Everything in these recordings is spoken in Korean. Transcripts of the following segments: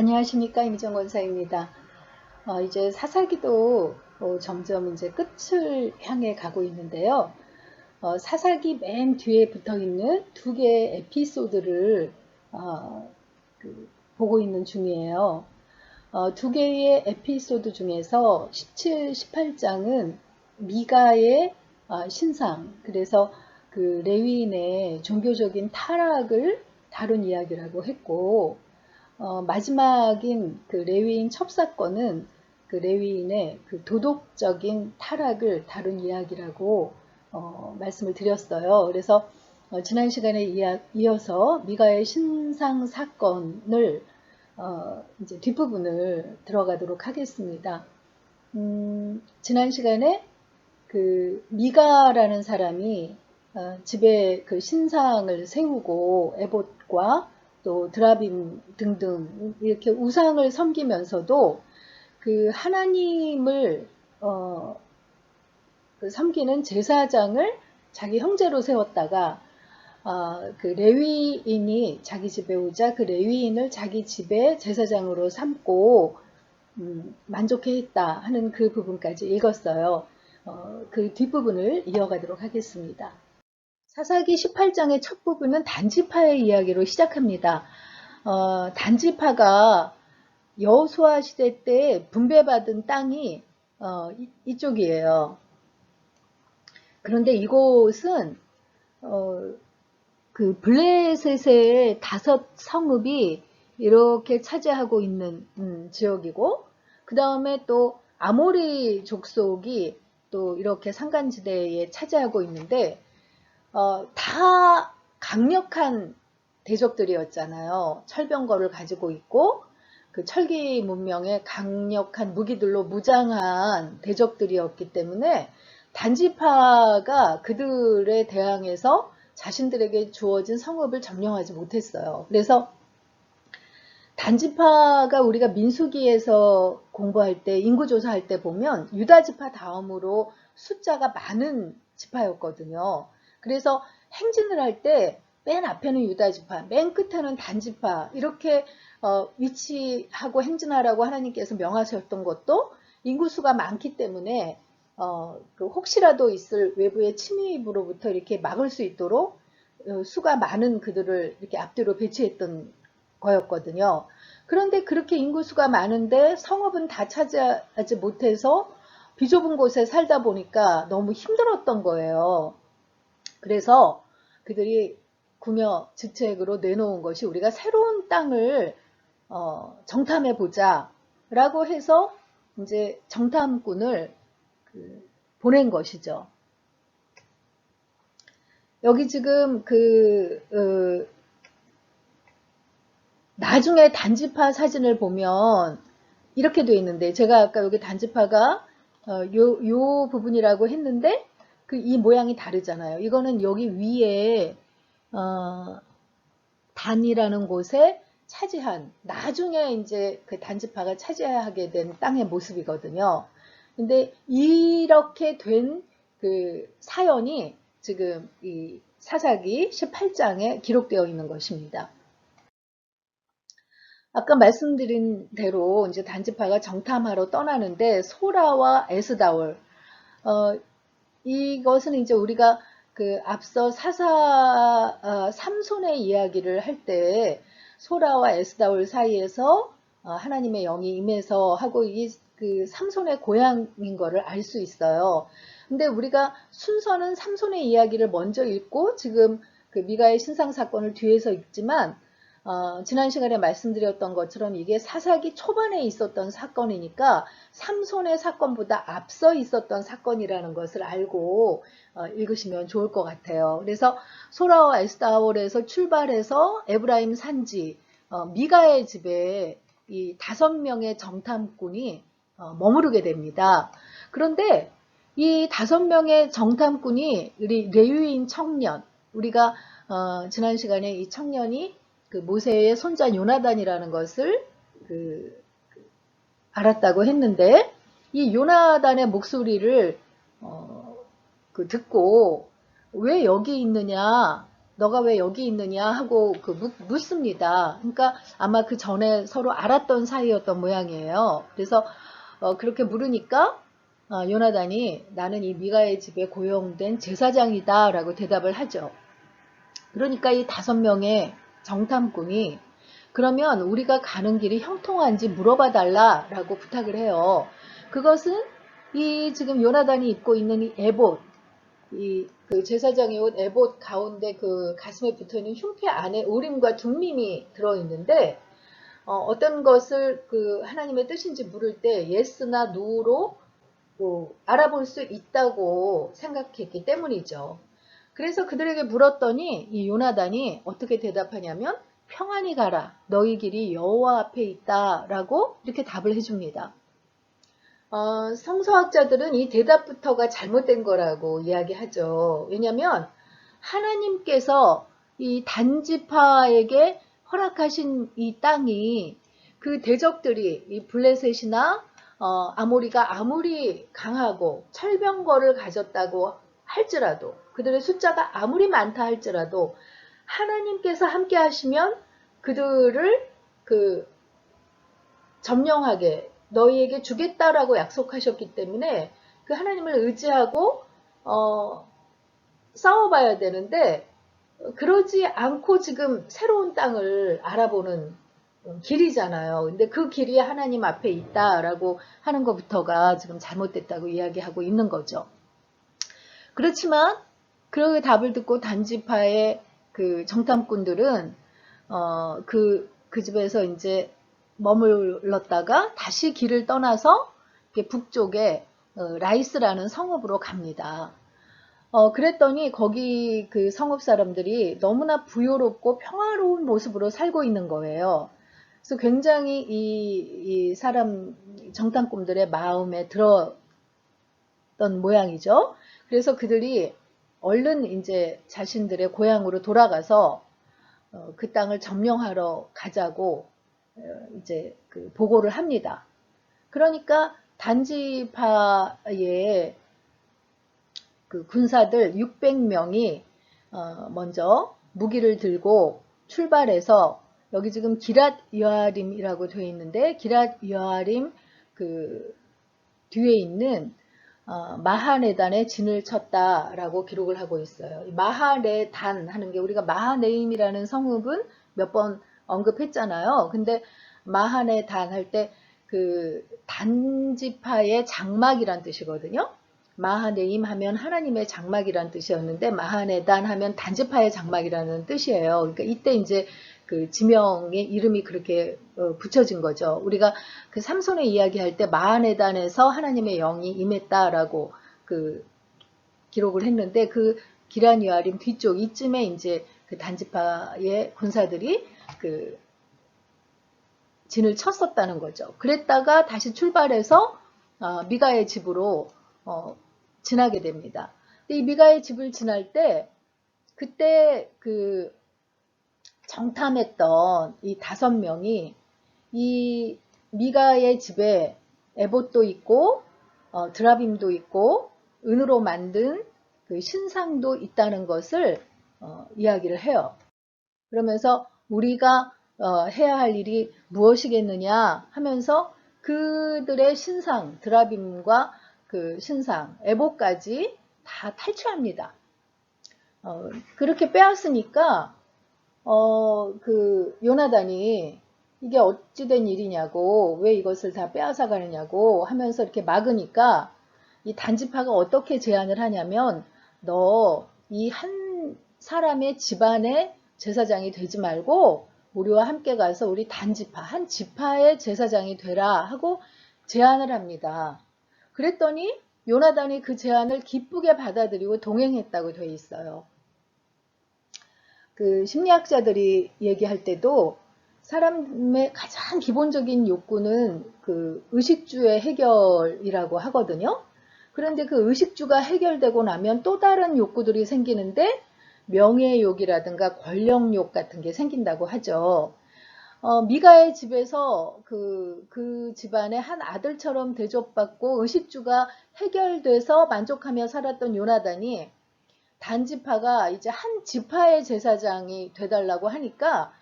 안녕하십니까, 임희정 권사입니다. 이제 사사기도 점점 이제 끝을 향해 가고 있는데요. 사사기 맨 뒤에 붙어 있는 두 개의 에피소드를 보고 있는 중이에요. 두 개의 에피소드 중에서 17, 18장은 미가의 신상, 그래서 그 레위인의 종교적인 타락을 다룬 이야기라고 했고, 마지막인 그 레위인 첩사건은 그 레위인의 그 도덕적인 타락을 다룬 이야기라고 말씀을 드렸어요. 그래서 지난 시간에 이어서 미가의 신상 사건을 이제 뒷부분을 들어가도록 하겠습니다. 지난 시간에 그 미가라는 사람이 집에 그 신상을 세우고 에봇과 또 드라빔 등등 이렇게 우상을 섬기면서도 그 하나님을 그 섬기는 제사장을 자기 형제로 세웠다가 그 레위인이 자기 집에 오자 그 레위인을 자기 집의 제사장으로 삼고 만족해했다 하는 그 부분까지 읽었어요. 그 뒷부분을 이어가도록 하겠습니다. 사사기 18장의 첫 부분은 단지파의 이야기로 시작합니다. 단지파가 여호수아 시대 때 분배받은 땅이 이쪽이에요. 그런데 이곳은 그 블레셋의 5 성읍이 이렇게 차지하고 있는 지역이고, 그 다음에 또 아모리 족속이 또 이렇게 산간지대에 차지하고 있는데 다 강력한 대적들이었잖아요. 철병거를 가지고 있고 그 철기 문명의 강력한 무기들로 무장한 대적들이었기 때문에 단지파가 그들에 대항해서 자신들에게 주어진 성읍을 점령하지 못했어요. 그래서 단지파가 우리가 민수기에서 공부할 때 인구조사할 때 보면 유다지파 다음으로 숫자가 많은 지파였거든요. 그래서 행진을 할 때 맨 앞에는 유다지파, 맨 끝에는 단지파 이렇게 위치하고 행진하라고 하나님께서 명하셨던 것도 인구수가 많기 때문에 그 혹시라도 있을 외부의 침입으로부터 이렇게 막을 수 있도록 수가 많은 그들을 이렇게 앞뒤로 배치했던 거였거든요. 그런데 그렇게 인구수가 많은데 성읍은 다 차지하지 못해서 비좁은 곳에 살다 보니까 너무 힘들었던 거예요. 그래서 그들이 궁여지책으로 내놓은 것이 우리가 새로운 땅을 정탐해 보자 라고 해서 이제 정탐꾼을 보낸 것이죠. 여기 지금 나중에 단지파 사진을 보면 이렇게 돼 있는데, 제가 아까 여기 단지파가 요 부분이라고 했는데 이 모양이 다르잖아요. 이거는 여기 위에 단이라는 곳에 차지한, 나중에 이제 그 단지파가 차지하게 된 땅의 모습이거든요. 근데 이렇게 된 그 사연이 지금 이 사사기 18장에 기록되어 있는 것입니다. 아까 말씀드린 대로 이제 단지파가 정탐하러 떠나는데 소라와 에스다올, 이것은 이제 우리가 그 앞서 삼손의 이야기를 할 때 소라와 에스다올 사이에서 하나님의 영이 임해서 하고 그 삼손의 고향인 거를 알 수 있어요. 근데 우리가 순서는 삼손의 이야기를 먼저 읽고 지금 그 미가의 신상 사건을 뒤에서 읽지만 지난 시간에 말씀드렸던 것처럼 이게 사사기 초반에 있었던 사건이니까 삼손의 사건보다 앞서 있었던 사건이라는 것을 알고 읽으시면 좋을 것 같아요. 그래서 소라와 에스다올에서 출발해서 에브라임 산지 미가의 집에 이 5명의 정탐꾼이 머무르게 됩니다. 그런데 이 5명의 정탐꾼이 우리 레위인 청년, 우리가 지난 시간에 이 청년이 그 모세의 손자 요나단이라는 것을 알았다고 했는데, 이 요나단의 목소리를 듣고 왜 여기 있느냐, 너가 왜 여기 있느냐 하고 묻습니다. 그러니까 아마 그 전에 서로 알았던 사이였던 모양이에요. 그래서 그렇게 물으니까 요나단이 나는 이 미가의 집에 고용된 제사장이다 라고 대답을 하죠. 그러니까 이 5명의 정탐꾼이 그러면 우리가 가는 길이 형통한지 물어봐 달라 라고 부탁을 해요. 그것은 이 지금 요나단이 입고 있는 이 에봇, 그 제사장의 옷 에봇 가운데 그 가슴에 붙어있는 흉패 안에 우림과 둠밈이 들어있는데 어떤 것을 그 하나님의 뜻인지 물을 때 예스나 노로 알아볼 수 있다고 생각했기 때문이죠. 그래서 그들에게 물었더니 이 요나단이 어떻게 대답하냐면 평안히 가라 너희 길이 여호와 앞에 있다 라고 이렇게 답을 해줍니다. 성서학자들은 이 대답부터가 잘못된 거라고 이야기하죠. 왜냐하면 하나님께서 이 단지파에게 허락하신 이 땅이 그 대적들이 이 블레셋이나 아모리가 아무리 강하고 철병거를 가졌다고 할지라도 그들의 숫자가 아무리 많다 할지라도 하나님께서 함께 하시면 그들을 점령하게 너희에게 주겠다라고 약속하셨기 때문에 그 하나님을 의지하고 싸워봐야 되는데 그러지 않고 지금 새로운 땅을 알아보는 길이잖아요. 근데 그 길이 하나님 앞에 있다라고 하는 것부터가 지금 잘못됐다고 이야기하고 있는 거죠. 그렇지만 그 답을 듣고 단지파의 그 정탐꾼들은 그 집에서 이제 머물렀다가 다시 길을 떠나서 북쪽에 라이스라는 성읍으로 갑니다. 그랬더니 거기 그 성읍 사람들이 너무나 부요롭고 평화로운 모습으로 살고 있는 거예요. 그래서 굉장히 이 사람 정탐꾼들의 마음에 들었던 모양이죠. 그래서 그들이 얼른 이제 자신들의 고향으로 돌아가서 그 땅을 점령하러 가자고 이제 그 보고를 합니다. 그러니까 단지파의 그 군사들 600명이 먼저 무기를 들고 출발해서 여기 지금 기랏 여아림이라고 되어 있는데 기랏 여아림 그 뒤에 있는 마하네단에 진을 쳤다라고 기록을 하고 있어요. 마하네단 하는 게 우리가 마하네임이라는 성읍은 몇 번 언급했잖아요. 근데 마하네단 할 때 그 단지파의 장막이란 뜻이거든요. 마하네임 하면 하나님의 장막이란 뜻이었는데 마하네단 하면 단지파의 장막이라는 뜻이에요. 그러니까 이때 이제 그 지명의 이름이 그렇게 붙여진 거죠. 우리가 그 삼손의 이야기할 때 마하네단에서 하나님의 영이 임했다라고 그 기록을 했는데 그 기란 여아림 뒤쪽 이쯤에 이제 그 단지파의 군사들이 그 진을 쳤었다는 거죠. 그랬다가 다시 출발해서 미가의 집으로 지나게 됩니다. 근데 이 미가의 집을 지날 때 그때 그 정탐했던 이 5명이 이 미가의 집에 에봇도 있고 드라빔도 있고 은으로 만든 그 신상도 있다는 것을 이야기를 해요. 그러면서 우리가 해야 할 일이 무엇이겠느냐 하면서 그들의 신상 드라빔과 그 신상 에봇까지 다 탈취합니다. 그렇게 빼앗으니까 그 요나단이 이게 어찌된 일이냐고 왜 이것을 다 빼앗아 가느냐고 하면서 이렇게 막으니까 이 단지파가 어떻게 제안을 하냐면 너 이 한 사람의 집안의 제사장이 되지 말고 우리와 함께 가서 우리 단지파 한 지파의 제사장이 되라 하고 제안을 합니다. 그랬더니 요나단이 그 제안을 기쁘게 받아들이고 동행했다고 되어 있어요. 그 심리학자들이 얘기할 때도 사람의 가장 기본적인 욕구는 그 의식주의 해결이라고 하거든요. 그런데 그 의식주가 해결되고 나면 또 다른 욕구들이 생기는데 명예욕이라든가 권력욕 같은 게 생긴다고 하죠. 미가의 집에서 그 집안의 한 아들처럼 대접받고 의식주가 해결돼서 만족하며 살았던 요나단이 단지파가 이제 한 지파의 제사장이 되달라고 하니까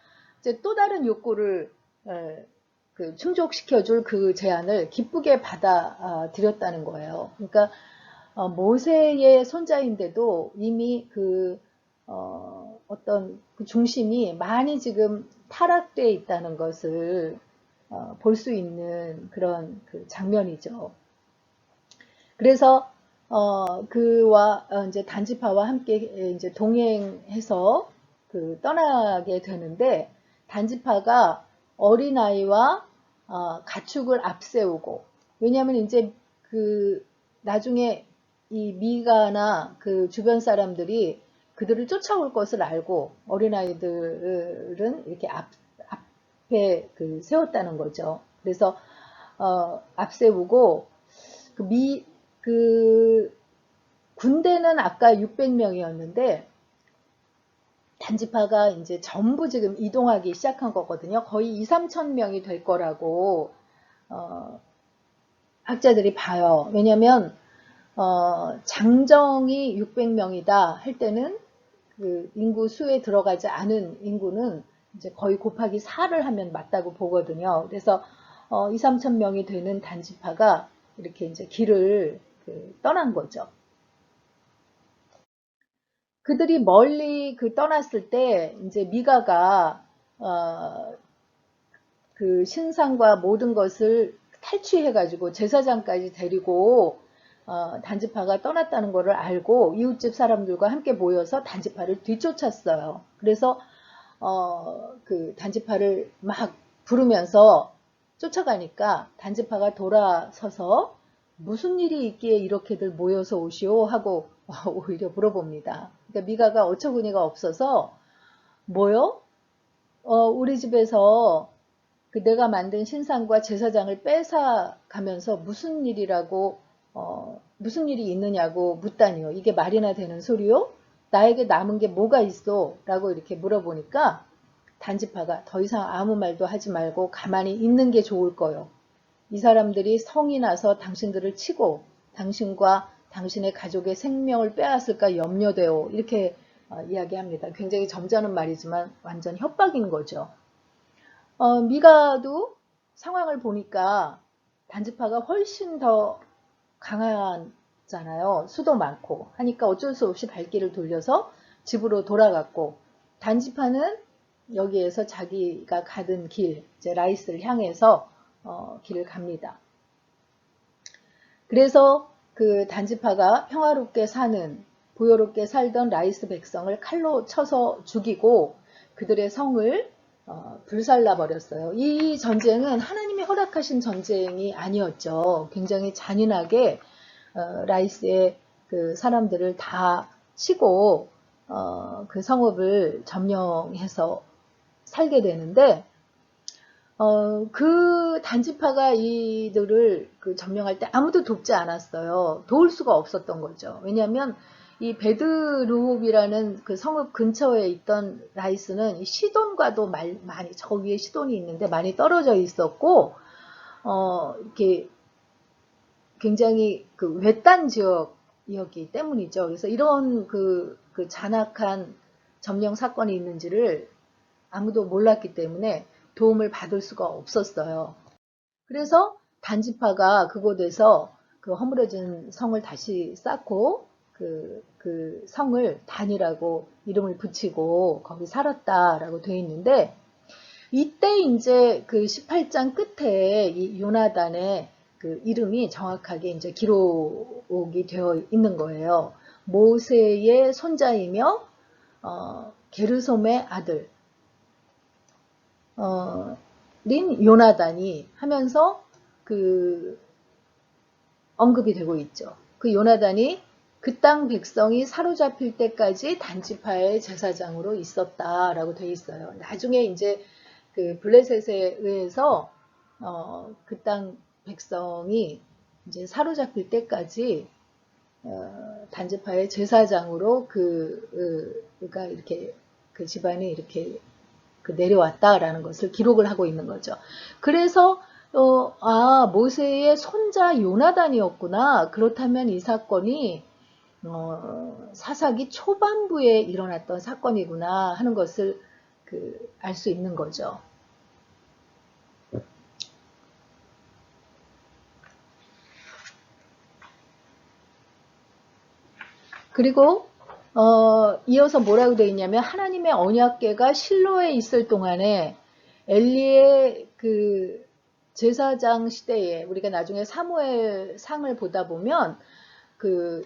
이제 또 다른 욕구를 그 충족시켜줄 그 제안을 기쁘게 받아들였다는 거예요. 그러니까 모세의 손자인데도 이미 그 어떤 그 중심이 많이 지금 타락되어 있다는 것을 볼 수 있는 그런 그 장면이죠. 그래서 그와 이제 단지파와 함께 이제 동행해서 그 떠나게 되는데 단지파가 어린아이와 가축을 앞세우고 왜냐하면 이제 그 나중에 이 미가나 그 주변 사람들이 그들을 쫓아올 것을 알고 어린아이들은 이렇게 앞에 그 세웠다는 거죠. 그래서 앞세우고 그 군대는 아까 600명이었는데 단지파가 이제 전부 지금 이동하기 시작한 거거든요. 거의 2, 3천 명이 될 거라고 학자들이 봐요. 왜냐하면 장정이 600명이다 할 때는 그 인구 수에 들어가지 않은 인구는 이제 거의 곱하기 4를 하면 맞다고 보거든요. 그래서 2, 3천 명이 되는 단지파가 이렇게 이제 길을 떠난 거죠. 그들이 멀리 떠났을 때 이제 미가가 그 신상과 모든 것을 탈취해가지고 제사장까지 데리고 단지파가 떠났다는 것을 알고 이웃집 사람들과 함께 모여서 단지파를 뒤쫓았어요. 그래서 그 단지파를 막 부르면서 쫓아가니까 단지파가 돌아서서 무슨 일이 있기에 이렇게들 모여서 오시오 하고 오히려 물어봅니다. 그러니까 미가가 어처구니가 없어서 뭐요? 우리 집에서 그 내가 만든 신상과 제사장을 뺏어 가면서 무슨 일이라고 무슨 일이 있느냐고 묻다니요. 이게 말이나 되는 소리요? 나에게 남은 게 뭐가 있어? 라고 이렇게 물어보니까 단지파가 더 이상 아무 말도 하지 말고 가만히 있는 게 좋을 거요. 이 사람들이 성이 나서 당신들을 치고 당신과 당신의 가족의 생명을 빼앗을까 염려되오. 이렇게 이야기합니다. 굉장히 점잖은 말이지만 완전 협박인 거죠. 미가도 상황을 보니까 단지파가 훨씬 더 강하잖아요. 수도 많고 하니까 어쩔 수 없이 발길을 돌려서 집으로 돌아갔고 단지파는 여기에서 자기가 가던 길, 이제 라이스를 향해서 길을 갑니다. 그래서 그 단지파가 평화롭게 사는 부요롭게 살던 라이스 백성을 칼로 쳐서 죽이고 그들의 성을 불살라 버렸어요. 이 전쟁은 하나님이 허락하신 전쟁이 아니었죠. 굉장히 잔인하게 라이스의 그 사람들을 다 치고 그 성읍을 점령해서 살게 되는데 그 단지파가 이들을 점령할 때 아무도 돕지 않았어요. 도울 수가 없었던 거죠. 왜냐하면 이 베드루홉이라는 그 성읍 근처에 있던 라이스는 시돈과도 많이 저 위에 시돈이 있는데 많이 떨어져 있었고 이렇게 굉장히 그 외딴 지역이었기 때문이죠. 그래서 이런 그 잔악한 점령 사건이 있는지를 아무도 몰랐기 때문에 도움을 받을 수가 없었어요. 그래서 단지파가 그곳에서 그 허물어진 성을 다시 쌓고 그 성을 단이라고 이름을 붙이고 거기 살았다라고 되어 있는데 이때 이제 그 18장 끝에 이 요나단의 그 이름이 정확하게 이제 기록이 되어 있는 거예요. 모세의 손자이며 게르솜의 아들 린 요나단이 하면서 그 언급이 되고 있죠. 그 요나단이 그 땅 백성이 사로잡힐 때까지 단지파의 제사장으로 있었다라고 되어 있어요. 나중에 이제 그 블레셋에 의해서 그 땅 백성이 이제 사로잡힐 때까지 단지파의 제사장으로 그가 이렇게 그 집안이 이렇게 내려왔다라는 것을 기록을 하고 있는 거죠. 그래서 모세의 손자 요나단이었구나. 그렇다면 이 사건이 사사기 초반부에 일어났던 사건이구나 하는 것을 알 수 있는 거죠. 그리고 이어서 뭐라고 되어 있냐면 하나님의 언약궤가 실로에 있을 동안에 엘리의 제사장 시대에 우리가 나중에 사무엘 상을 보다 보면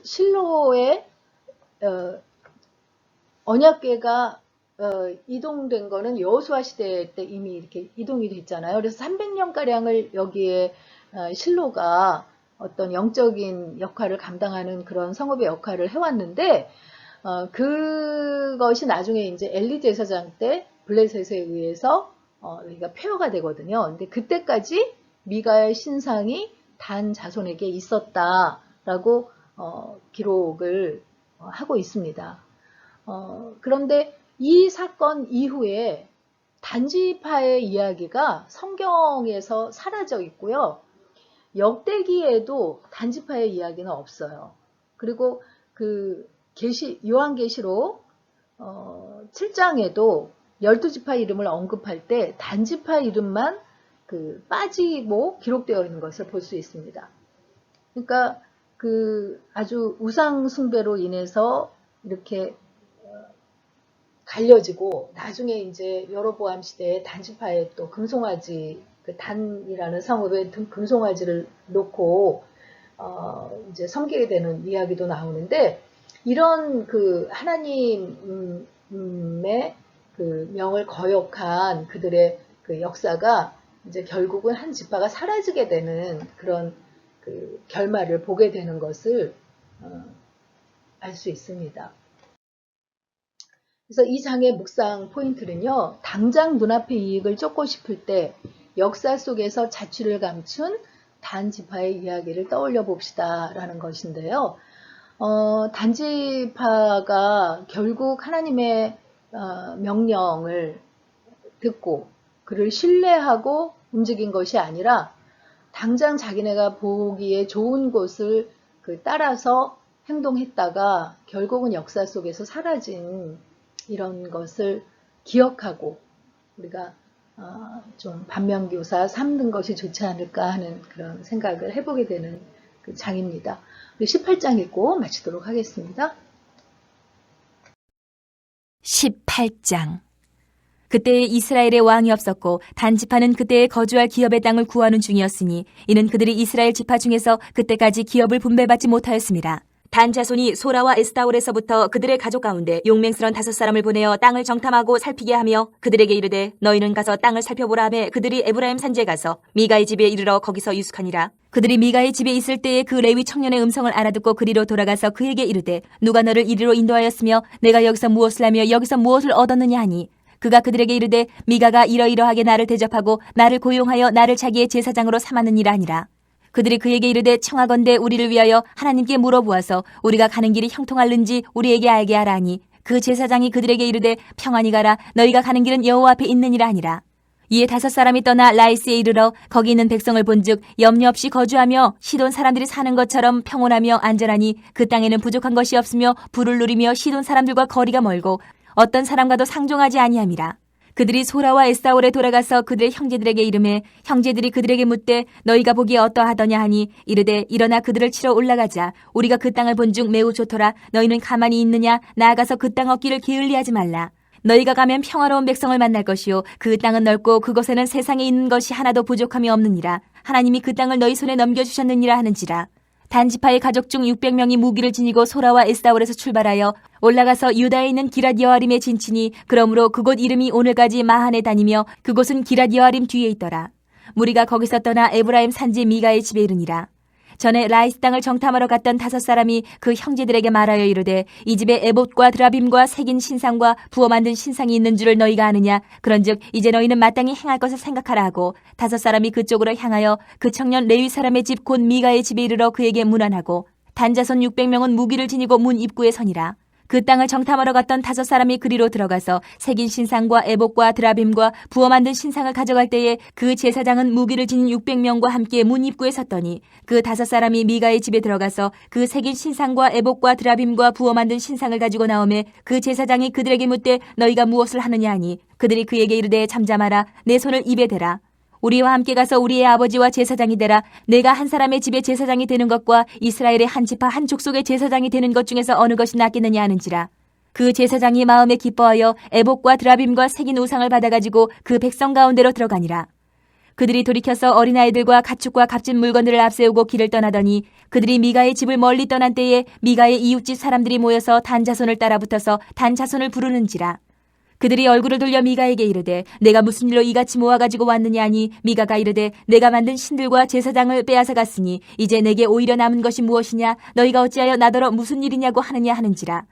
실로에 언약궤가 이동된 거는 여호수아 시대 때 이미 이렇게 이동이 됐잖아요. 그래서 300년가량을 여기에 실로가 어떤 영적인 역할을 감당하는 그런 성읍의 역할을 해왔는데, 그것이 나중에 이제 엘리 제사장 때 블레셋에 의해서 여기가 폐허가 되거든요. 근데 그때까지 미가의 신상이 단 자손에게 있었다라고 기록을 하고 있습니다. 그런데 이 사건 이후에 단지파의 이야기가 성경에서 사라져 있고요. 역대기에도 단지파의 이야기는 없어요. 그리고 요한계시록 7장에도 12지파 이름을 언급할 때 단지파 이름만 빠지고 기록되어 있는 것을 볼 수 있습니다. 그러니까 아주 우상 숭배로 인해서 이렇게 갈려지고 나중에 이제 여로보암 시대에 단지파에 또 금송아지 단이라는 성읍에 금송아지를 놓고 이제 섬기게 되는 이야기도 나오는데, 이런 하나님의 명을 거역한 그들의 역사가 이제 결국은 한 지파가 사라지게 되는 그런 결말을 보게 되는 것을 알 수 있습니다. 그래서 이 장의 묵상 포인트는요, 당장 눈앞의 이익을 쫓고 싶을 때 역사 속에서 자취를 감춘 단지파의 이야기를 떠올려 봅시다 라는 것인데요. 단지파가 결국 하나님의 명령을 듣고 그를 신뢰하고 움직인 것이 아니라 당장 자기네가 보기에 좋은 곳을 따라서 행동했다가 결국은 역사 속에서 사라진 이런 것을 기억하고 우리가 좀 반면교사 삼는 것이 좋지 않을까 하는 그런 생각을 해보게 되는 장입니다. 우리 18장 읽고 마치도록 하겠습니다. 18장. 그때에 이스라엘의 왕이 없었고 단지파는 그때에 거주할 기업의 땅을 구하는 중이었으니 이는 그들이 이스라엘 지파 중에서 그때까지 기업을 분배받지 못하였습니다. 단 자손이 소라와 에스타올에서부터 그들의 가족 가운데 용맹스런 5사람을 보내어 땅을 정탐하고 살피게 하며 그들에게 이르되 너희는 가서 땅을 살펴보라 하매 그들이 에브라임 산지에 가서 미가의 집에 이르러 거기서 유숙하니라. 그들이 미가의 집에 있을 때에 그 레위 청년의 음성을 알아듣고 그리로 돌아가서 그에게 이르되 누가 너를 이리로 인도하였으며 내가 여기서 무엇을 하며 여기서 무엇을 얻었느냐 하니 그가 그들에게 이르되 미가가 이러이러하게 나를 대접하고 나를 고용하여 나를 자기의 제사장으로 삼았느니라 하니라. 그들이 그에게 이르되 청하건대 우리를 위하여 하나님께 물어보아서 우리가 가는 길이 형통할는지 우리에게 알게 하라 하니 그 제사장이 그들에게 이르되 평안히 가라 너희가 가는 길은 여호와 앞에 있느니라 하니라. 이에 5사람이 떠나 라이스에 이르러 거기 있는 백성을 본즉 염려 없이 거주하며 시돈 사람들이 사는 것처럼 평온하며 안전하니 그 땅에는 부족한 것이 없으며 부를 누리며 시돈 사람들과 거리가 멀고 어떤 사람과도 상종하지 아니함이라. 그들이 소라와 에스타올에 돌아가서 그들의 형제들에게 이르매 형제들이 그들에게 묻되 너희가 보기에 어떠하더냐 하니 이르되 일어나 그들을 치러 올라가자. 우리가 그 땅을 본즉 매우 좋더라. 너희는 가만히 있느냐? 나아가서 그 땅 얻기를 게을리하지 말라. 너희가 가면 평화로운 백성을 만날 것이요 그 땅은 넓고 그곳에는 세상에 있는 것이 하나도 부족함이 없느니라. 하나님이 그 땅을 너희 손에 넘겨주셨느니라 하는지라. 단지파의 가족 중 600명이 무기를 지니고 소라와 에스타올에서 출발하여 올라가서 유다에 있는 기랏 여아림에 진치니 그러므로 그곳 이름이 오늘까지 마한에 다니며 그곳은 기랏 여아림 뒤에 있더라. 무리가 거기서 떠나 에브라임 산지 미가의 집에 이르니라. 전에 라이스 땅을 정탐하러 갔던 5사람이 그 형제들에게 말하여 이르되 이 집에 에봇과 드라빔과 새긴 신상과 부어 만든 신상이 있는 줄을 너희가 아느냐? 그런즉 이제 너희는 마땅히 행할 것을 생각하라 하고 5사람이 그쪽으로 향하여 그 청년 레위 사람의 집 곧 미가의 집에 이르러 그에게 문안하고 단자손 600명은 무기를 지니고 문 입구에 서니라. 그 땅을 정탐하러 갔던 5사람이 그리로 들어가서 새긴 신상과 에봇과 드라빔과 부어 만든 신상을 가져갈 때에 그 제사장은 무기를 지닌 600명과 함께 문 입구에 섰더니 그 5사람이 미가의 집에 들어가서 그 새긴 신상과 에봇과 드라빔과 부어 만든 신상을 가지고 나오매 그 제사장이 그들에게 묻되 너희가 무엇을 하느냐 하니 그들이 그에게 이르되 잠잠하라 내 손을 입에 대라 우리와 함께 가서 우리의 아버지와 제사장이 되라. 내가 한 사람의 집에 제사장이 되는 것과 이스라엘의 한 지파 한 족속의 제사장이 되는 것 중에서 어느 것이 낫겠느냐 하는지라. 그 제사장이 마음에 기뻐하여 에봇과 드라빔과 새긴 우상을 받아가지고 그 백성 가운데로 들어가니라. 그들이 돌이켜서 어린아이들과 가축과 값진 물건들을 앞세우고 길을 떠나더니 그들이 미가의 집을 멀리 떠난 때에 미가의 이웃집 사람들이 모여서 단 자손을 따라붙어서 단 자손을 부르는지라. 그들이 얼굴을 돌려 미가에게 이르되 내가 무슨 일로 이같이 모아가지고 왔느냐 하니 미가가 이르되 내가 만든 신들과 제사장을 빼앗아 갔으니 이제 내게 오히려 남은 것이 무엇이냐 너희가 어찌하여 나더러 무슨 일이냐고 하느냐 하는지라.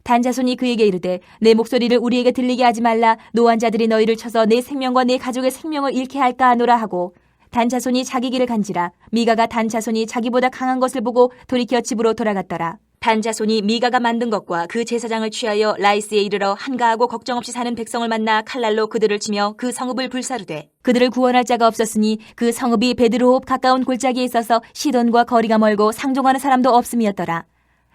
단자손이 그에게 이르되 내 목소리를 우리에게 들리게 하지 말라 노한 자들이 너희를 쳐서 내 생명과 내 가족의 생명을 잃게 할까 하노라 하고 단자손이 자기 길을 간지라. 미가가 단자손이 자기보다 강한 것을 보고 돌이켜 집으로 돌아갔더라. 단자손이 미가가 만든 것과 그 제사장을 취하여 라이스에 이르러 한가하고 걱정 없이 사는 백성을 만나 칼날로 그들을 치며 그 성읍을 불사르되 그들을 구원할 자가 없었으니 그 성읍이 베드로홉 가까운 골짜기에 있어서 시돈과 거리가 멀고 상종하는 사람도 없음이었더라.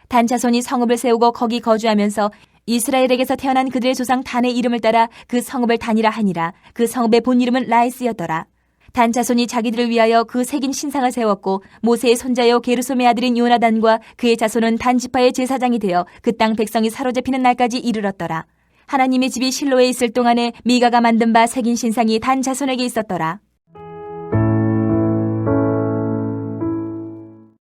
단자손이 성읍을 세우고 거기 거주하면서 이스라엘에게서 태어난 그들의 조상 단의 이름을 따라 그 성읍을 단이라 하니라. 그 성읍의 본 이름은 라이스였더라. 단자손이 자기들을 위하여 그 새긴 신상을 세웠고 모세의 손자요 게르솜의 아들인 요나단과 그의 자손은 단 지파의 제사장이 되어 그 땅 백성이 사로잡히는 날까지 이르렀더라. 하나님의 집이 실로에 있을 동안에 미가가 만든 바 새긴 신상이 단 자손에게 있었더라.